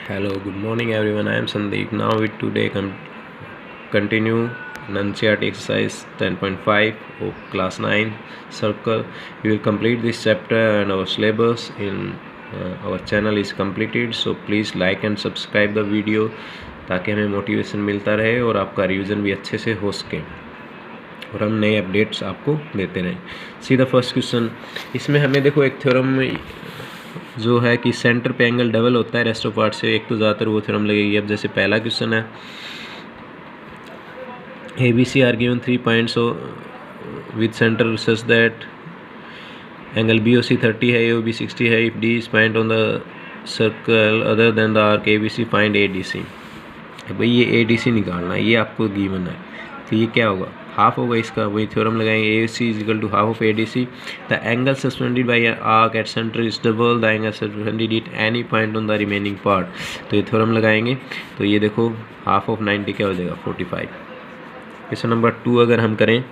Hello, good morning everyone. I am Sandeep. Now we today continue NCERT exercise 10.5 of class 9 circle. We will complete this chapter and our syllabus in our channel is completed. So please like and subscribe the video ताकि हमें motivation मिलता रहे और आपका revision भी अच्छे से हो सके और हम नए अपडेट्स आपको देते रहें। सी द फर्स्ट क्वेश्चन, इसमें हमें देखो एक थ्योरम जो है कि सेंटर पे एंगल डबल होता है रेस्ट ऑफ पार्ट से, एक तो ज़्यादातर वो थ्योरम लगेगी। अब जैसे पहला क्वेश्चन है, A B C are given 3 points with center such that angle B O C 30 है, ए ओ बी 60 है। If D is point on the circle other than the arc A B C, find A D C. भाई ये ए D सी निकालना है, ये आपको given है, तो ये क्या होगा, हाफ होगा इसका। वही थ्योरम लगाएंगे, A C is equal to half of A D C. The angle suspended by arc at center is double the angle suspended at any point on the remaining part. तो ये theorem लगाएंगे, तो ये देखो half of 90 क्या हो जाएगा, 45। Question number 2 अगर हम करें,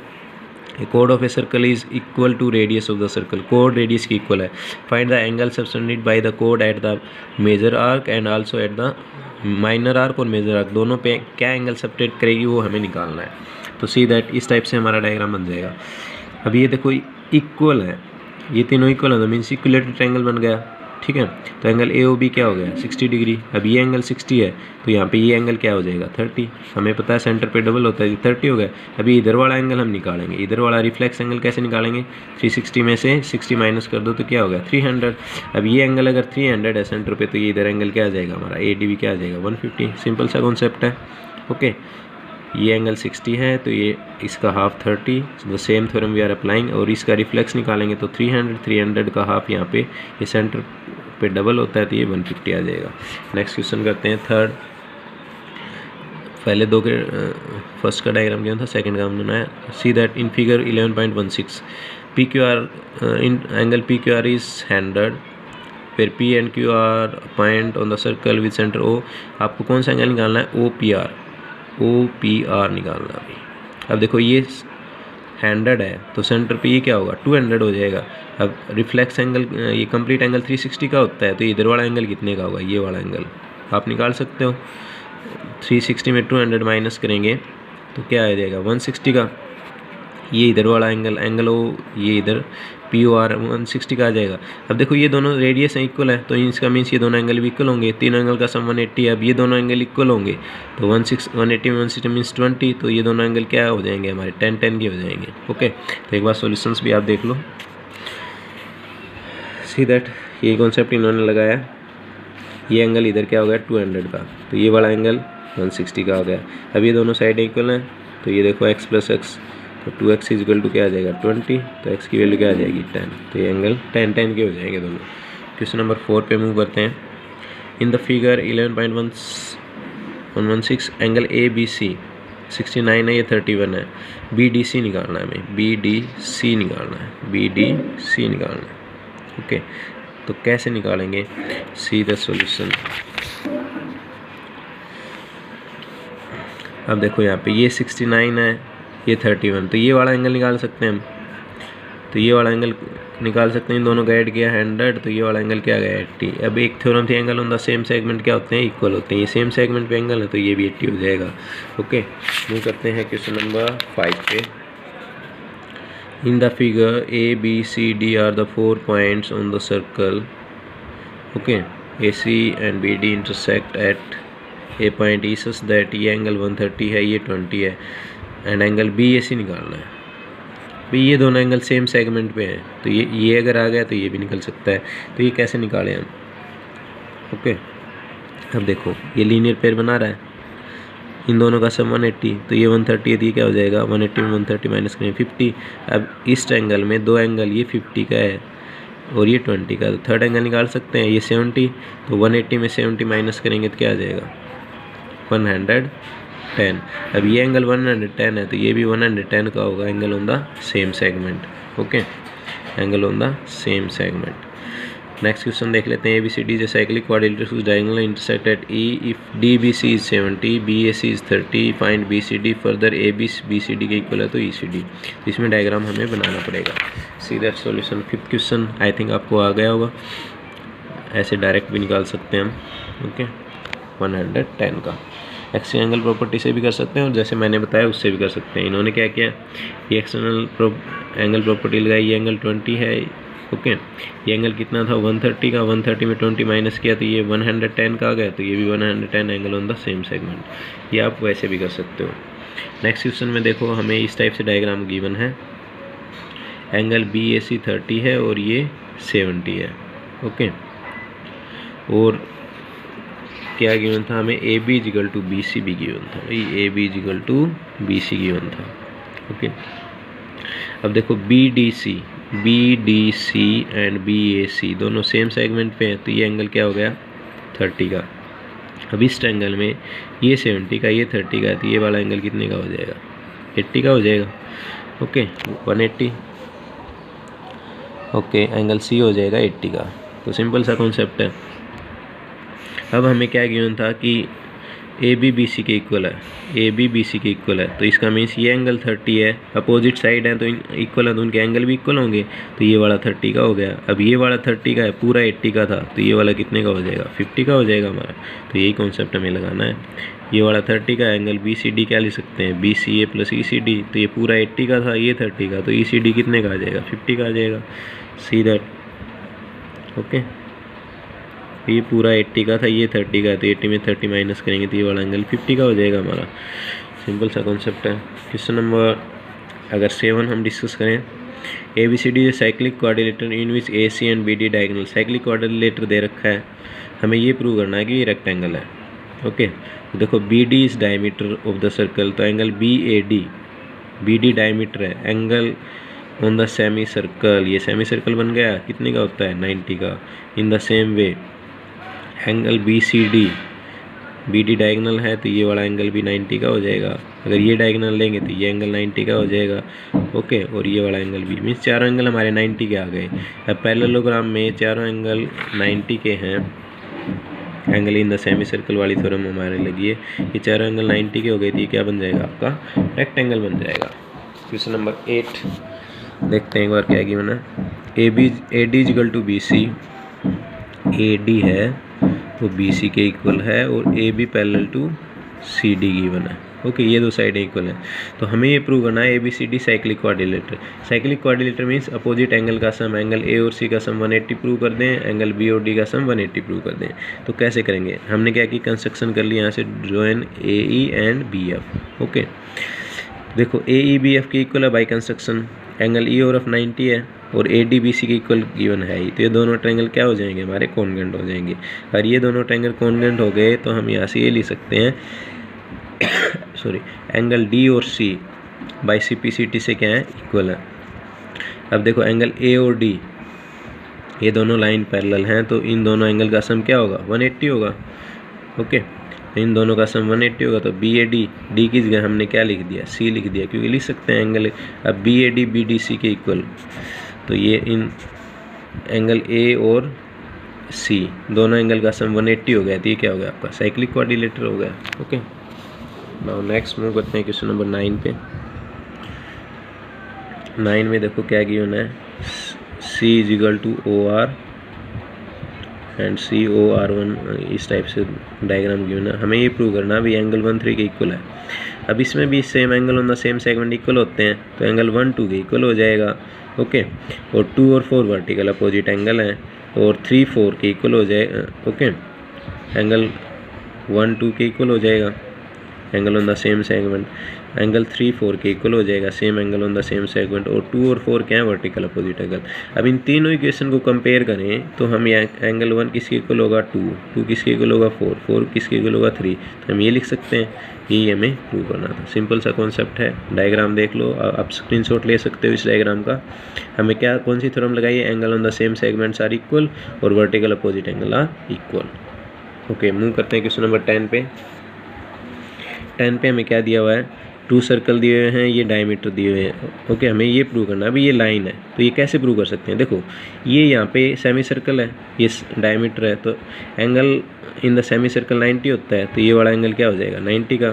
ए code of a circle is equal to radius of the circle, code radius की इक्वल है। Find the angle suspended by the code at the major arc and also at the minor arc और major arc, दोनों पे क्या angle subtract करेगी वो हमें निकालना है। तो सी दैट इस टाइप से हमारा डायग्राम बन जाएगा। अब ये देखो इक्वल है, ये तीनों इक्वल है तो मीन्स इक्वलेटेड ट्रायंगल बन गया, ठीक है। तो एंगल ए ओ बी क्या हो गया, 60 डिग्री। अब ये एंगल 60 है तो यहाँ पे ये एंगल क्या हो जाएगा, 30। हमें पता है सेंटर पे डबल होता है, 30 हो गया। अभी इधर वाला एंगल हम निकालेंगे, इधर वाला रिफ्लेक्स एंगल कैसे निकालेंगे, 360 में से 60 माइनस कर दो तो क्या हो गया, 300। अब ये एंगल अगर 300 है सेंटर पे, तो ये इधर एंगल क्या आ जाएगा हमारा, ए डी बी क्या आ जाएगा, 150। सिंपल सा कॉन्सेप्ट है, ओके। ये एंगल 60 है तो ये इसका half 30, the same theorem we are applying. और इसका रिफ्लेक्स निकालेंगे तो 300 का हाफ यहाँ पे, ये सेंटर पे डबल होता है तो ये 150 आ जाएगा। नेक्स्ट क्वेश्चन करते हैं थर्ड। पहले दो के फर्स्ट का डायग्राम क्या था, सेकंड का हमने बनाया। See that in figure 11.16 P Q R in angle P Q R is 100 फिर P and Q are point on the circle with centre O. आपको कौन सा एंगल निकालना है, ओ पी आर निकालना है। अब देखो ये 100 है तो सेंटर पे ये क्या होगा, 200 हो जाएगा। अब रिफ्लेक्स एंगल, ये कंप्लीट एंगल 360 का होता है, तो इधर वाला एंगल कितने का होगा, ये वाला एंगल आप निकाल सकते हो। 360 में 200 माइनस करेंगे तो क्या आ जाएगा, 160 का। ये इधर वाला एंगल हो, ये इधर पी ओ आर 160 का आ जाएगा। अब देखो ये दोनों रेडियस हैं, इक्वल है, तो इसका मीन्स ये दोनों एंगल भी इक्वल होंगे। तीन एंगल का सम 180 है। अब ये दोनों एंगल इक्वल होंगे तो 180 में 160 मीन्स 20, तो ये दोनों एंगल क्या हो जाएंगे हमारे, 10 के हो जाएंगे, ओके। तो एक बार सॉल्यूशंस भी आप देख लो। सी दैट ये कॉन्सेप्ट इन्होंने लगाया, ये एंगल इधर क्या हो गया 200 का, तो ये वाला एंगल 160 का हो गया। अब ये दोनों साइड इक्वल हैं तो ये देखो x प्लस एक्स, तो 2x इज इक्वल टू क्या आ जाएगा 20, तो x की वैल्यू क्या आ जाएगी 10, तो ये एंगल 10 के हो जाएंगे दोनों। क्वेश्चन नंबर 4 पे मूव करते हैं। In the figure 11.116 angle A B C 69 है, ये 31 है। बी डी सी निकालना है हमें, बी डी सी निकालना है, ओके। तो कैसे निकालेंगे, सी द सॉल्यूशन। अब देखो यहाँ पे ये 69 है, ये 31, तो ये वाला एंगल निकाल सकते हैं हम, तो ये वाला एंगल निकाल सकते हैं। इन दोनों का ऐड किया 100, तो ये वाला एंगल क्या आ गया 80। अब एक थ्योरम थी, angle on the same segment क्या होते हैं, इक्वल होते हैं। ये सेम सेगमेंट पे एंगल है तो ये भी 80 हो जाएगा, ओके। मूव करते हैं क्वेश्चन नंबर 5 पे। In the figure A B C D are the 4 points on the circle, okay. A C and B D intersect at a point E such that ये एंगल 130 है, ये 20 है, and angle B A C निकालना है। भाई ये दोनों angle same segment पे हैं, तो ये अगर आ गया तो ये भी निकल सकता है। तो ये कैसे निकालें हम, ओके। अब देखो ये लीनियर पेयर बना रहा है, इन दोनों का सम 180, तो ये 130 है, तो ये क्या हो जाएगा 180 में 130 माइनस करें 50। अब इस ट्रायंगल में दो एंगल, ये 50 का है और ये 20 का, तो थर्ड एंगल निकाल सकते हैं, ये 70, तो 180 में 70 माइनस करेंगे तो क्या आ जाएगा 110। अब ये एंगल 110 है तो ये भी 110 का होगा, angle on the same segment, okay, angle on the same segment. Next question देख लेते हैं। A B C D is cyclic quadrilateral whose diagonal intersect at E if DBC is 70, BAC is 30, find BCD। Further A B C D के equal है तो ECD, इसमें diagram हमें बनाना पड़ेगा। See that solution. Fifth question I think आपको आ गया होगा, ऐसे डायरेक्ट भी निकाल सकते हैं हम, ओके। 110 का। एक्सटर्नल एंगल प्रॉपर्टी से भी कर सकते हैं और जैसे मैंने बताया उससे भी कर सकते हैं। इन्होंने क्या किया, ये एक्सटर्नल एंगल प्रॉपर्टी लगाई, ये एंगल 20 है, ओके। ये एंगल कितना था 130 का, 130 में 20 माइनस किया तो ये 110 का आ गया, तो ये भी 110 angle on the same segment. ये आप वैसे भी कर सकते हो। नेक्स्ट क्वेश्चन में देखो हमें इस टाइप से डायग्राम गिवन है, एंगल BAC 30 है और ये 70 है, ओके। और क्या गिवन था हमें, AB = BC भी गिवन था भाई, AB = BC गिवन था, ओके। अब देखो BDC एंड BAC दोनों सेम सेगमेंट पे हैं, तो ये एंगल क्या हो गया 30 का। अब इस ट्रायंगल में ये 70 का, ये 30 का, तो ये वाला एंगल कितने का हो जाएगा, 80 का हो जाएगा, ओके, 180, ओके। एंगल C हो जाएगा 80 का। तो सिंपल सा कॉन्सेप्ट है। अब हमें क्या गिवन था कि AB BC के इक्वल है, AB BC के इक्वल है, तो इसका मीन्स ये एंगल 30 है, अपोजिट साइड है तो इक्वल है, तो उनके एंगल भी इक्वल होंगे, तो ये वाला 30 का हो गया। अब ये वाला 30 का है, पूरा 80 का था, तो ये वाला कितने का हो जाएगा, 50 का हो जाएगा हमारा। तो यही कॉन्सेप्ट हमें लगाना है। ये वाला 30 का एंगल BCD क्या लिख सकते हैं, BCA + ECD, तो ये पूरा 80 का था, ये 30 का, तो ECD कितने का आ जाएगा, 50 का आ जाएगा। See that, okay. ये पूरा 80 का था, ये 30 का, तो 80 में 30 माइनस करेंगे तो ये वाला एंगल 50 का हो जाएगा हमारा। सिंपल सा कॉन्सेप्ट है। क्वेश्चन नंबर अगर 7 हम डिस्कस करें, ABCD is cyclic quadrilateral in which AC and BD diagonal. Cyclic quadrilateral दे रखा है, हमें ये प्रूव करना है कि ये रेक्टेंगल है, ओके। देखो BD is diameter of the circle, तो एंगल BD डायमीटर है, angle on the semi circle, ये सेमी सर्कल बन गया, कितने का होता है 90 का। In the same way angle BD diagonal है, तो ये वाला एंगल भी 90 का हो जाएगा। अगर ये डायगोनल लेंगे तो ये एंगल 90 का हो जाएगा, ओके। और ये वाला एंगल भी, मीन्स चारों एंगल हमारे 90 के आ गए। अब पैरेललोग्राम में चारों एंगल 90 के हैं, angle in the semi circle वाली थ्योरम हमारे लगी है, ये चारों एंगल 90 के हो गए, तो ये क्या बन जाएगा आपका रेक्टेंगल बन जाएगा। क्वेश्चन नंबर 8 देखते हैं एक बार क्या गिवन है। AD = BC, AD है तो BC के इक्वल है, और AB = CD गिवन है, ओके। ये दो साइडें इक्वल हैं, तो हमें ये प्रूव करना है ABCD cyclic quadrilateral. Cyclic quadrilateral means opposite angle का सम, एंगल A और C का सम 180 प्रूव कर दें, एंगल B और D का सम 180 प्रूव कर दें। तो कैसे करेंगे, हमने क्या की, कंस्ट्रक्शन कर लिया यहाँ से, join AE and BF, okay. देखो AE BF के इक्वल है बाई कंस्ट्रक्शन, एंगल E और F 90 है और AD BC के इक्वल गिवन है ही, तो ये दोनों ट्रायंगल क्या हो जाएंगे हमारे, कॉन्ग्रुएंट हो जाएंगे। और ये दोनों ट्रायंगल कॉन्ग्रुएंट हो गए तो हम यहाँ से ये लिख सकते हैं सॉरी, एंगल D और C बाई CPCT से क्या है, इक्वल है। अब देखो एंगल A और D ये दोनों लाइन पैरेलल हैं, तो इन दोनों एंगल का सम क्या होगा, 180 होगा, ओके। इन दोनों का सम 180 होगा, तो BAD, D की जगह हमने क्या लिख दिया, C लिख दिया, क्योंकि लिख सकते हैं एंगल। अब BAD BDC के इक्वल, तो ये इन एंगल A और C दोनों एंगल का सम 180 हो गया, तो ये क्या हो गया आपका साइक्लिक क्वाड्रिलेटर हो गया, ओके। नाउ नेक्स्ट मूव करते हैं क्वेश्चन नंबर 9 पे। 9 में देखो क्या गिवन है, C = OR एंड COR1, इस टाइप से डायग्राम गिवन है। हमें ये प्रूव करना है भी एंगल 1 3 के इक्वल है। अब इसमें भी same angle on the same segment equal होते हैं, तो एंगल 1 2 के इक्वल हो जाएगा, ओके। और 2 और 4 वर्टिकल अपोजिट एंगल हैं, और 3 4 के इक्वल हो जाएगा, ओके। एंगल 1 2 के इक्वल हो जाएगा, angle on the same segment. Angle 3 4 के इक्वल हो जाएगा, same angle on the same segment, और 2 और 4 क्या है, वर्टिकल अपोजिट एंगल। अब इन तीनों इक्वेशन को कंपेयर करें तो हम एंगल 1 किसके इक्वल होगा, 2 किसके इक्वल होगा, 4 किसके इक्वल होगा, 3। तो हम ये लिख सकते हैं, ये हमें प्रूव करना था। सिंपल सा कॉन्सेप्ट है, डायग्राम देख लो, आप स्क्रीनशॉट ले सकते हो इस डायग्राम का। हमें क्या, कौन सी थ्योरम लगाई है, angle on the same segments are equal और vertical opposite angle are equal, okay. Move करते हैं क्वेश्चन नंबर 10 पे। 10 पे हमें क्या दिया हुआ है, 2 सर्कल दिए हुए हैं, ये डायमीटर दिए हुए हैं, ओके। हमें ये प्रूव करना है, अभी ये लाइन है, तो ये कैसे प्रूव कर सकते हैं, देखो ये यहाँ पे सेमी सर्कल है, ये डायमीटर है, तो angle in the semi circle 90 होता है, तो ये वाला एंगल क्या हो जाएगा 90 का,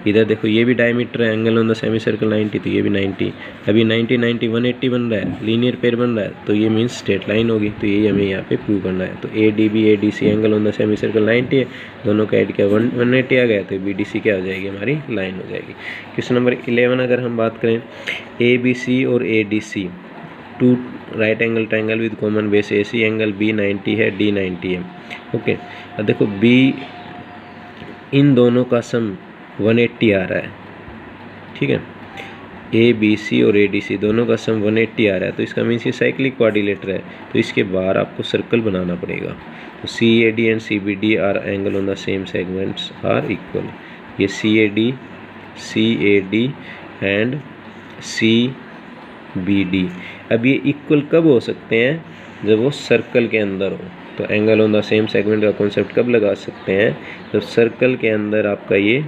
इधर देखो ये भी डायमीटर है, angle on the semi circle 90, तो ये भी 90। अभी 90 90 180 बन रहा है, लीनियर पेयर बन रहा है, तो ये मीन्स स्ट्रेट लाइन होगी। तो यही हमें यहाँ पे प्रूव करना है। तो ADB ADC angle on the semi circle 90 है, दोनों का ऐड किया 180 आ गया, तो BDC क्या हो जाएगी, हमारी लाइन हो जाएगी। क्वेश्चन नंबर 11 अगर हम बात करें, ABC और ADC two right angle triangle with common base AC, angle B 90 है, D 90 है। ओके, अब देखो B इन दोनों का सम 180 आ रहा है, ठीक है। ABC और ADC दोनों का सम 180 आ रहा है, तो इसका मीन्स ये साइक्लिक क्वाड्रिलेटर है, तो इसके बाहर आपको सर्कल बनाना पड़ेगा। तो CAD and CBD are angle on the same segments are equal. ये CAD एंड CBD, अब ये इक्वल कब हो सकते हैं, जब वो सर्कल के अंदर हो। तो angle on the same segment का कॉन्सेप्ट कब लगा सकते हैं, जब सर्कल के अंदर आपका ये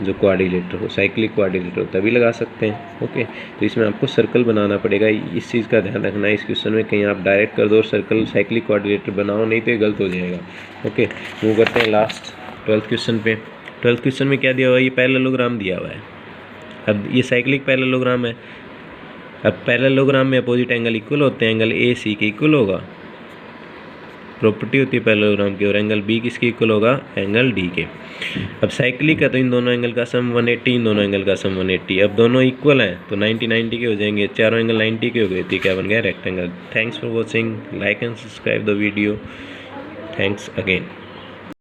जो क्वाड्रिलेटर हो, साइक्लिक क्वाड्रिलेटर हो, तभी लगा सकते हैं। ओके, तो इसमें आपको सर्कल बनाना पड़ेगा, इस चीज़ का ध्यान रखना है। इस क्वेश्चन में कहीं आप डायरेक्ट कर दो और सर्कल साइक्लिक क्वाड्रिलेटर बनाओ, नहीं तो ये गलत हो जाएगा। ओके, मूव करते हैं लास्ट 12th क्वेश्चन पे। 12th क्वेश्चन में क्या दिया हुआ है, ये पैरेललोग्राम दिया हुआ है। अब ये साइक्लिक पैरेललोग्राम है। अब पैरेललोग्राम में अपोजिट एंगल इक्वल होते हैं, एंगल AC के इक्वल होगा, प्रॉपर्टी होती है पैरेललोग्राम की। और एंगल B किसके इक्वल होगा, एंगल D के। अब साइक्लिक है तो इन दोनों एंगल का सम 180, इन दोनों एंगल का सम 180। अब दोनों इक्वल हैं तो 90 90 के हो जाएंगे, चारों एंगल 90 के हो गए, तो क्या बन गया, rectangle. Thanks for watching, like and subscribe the video. Thanks again.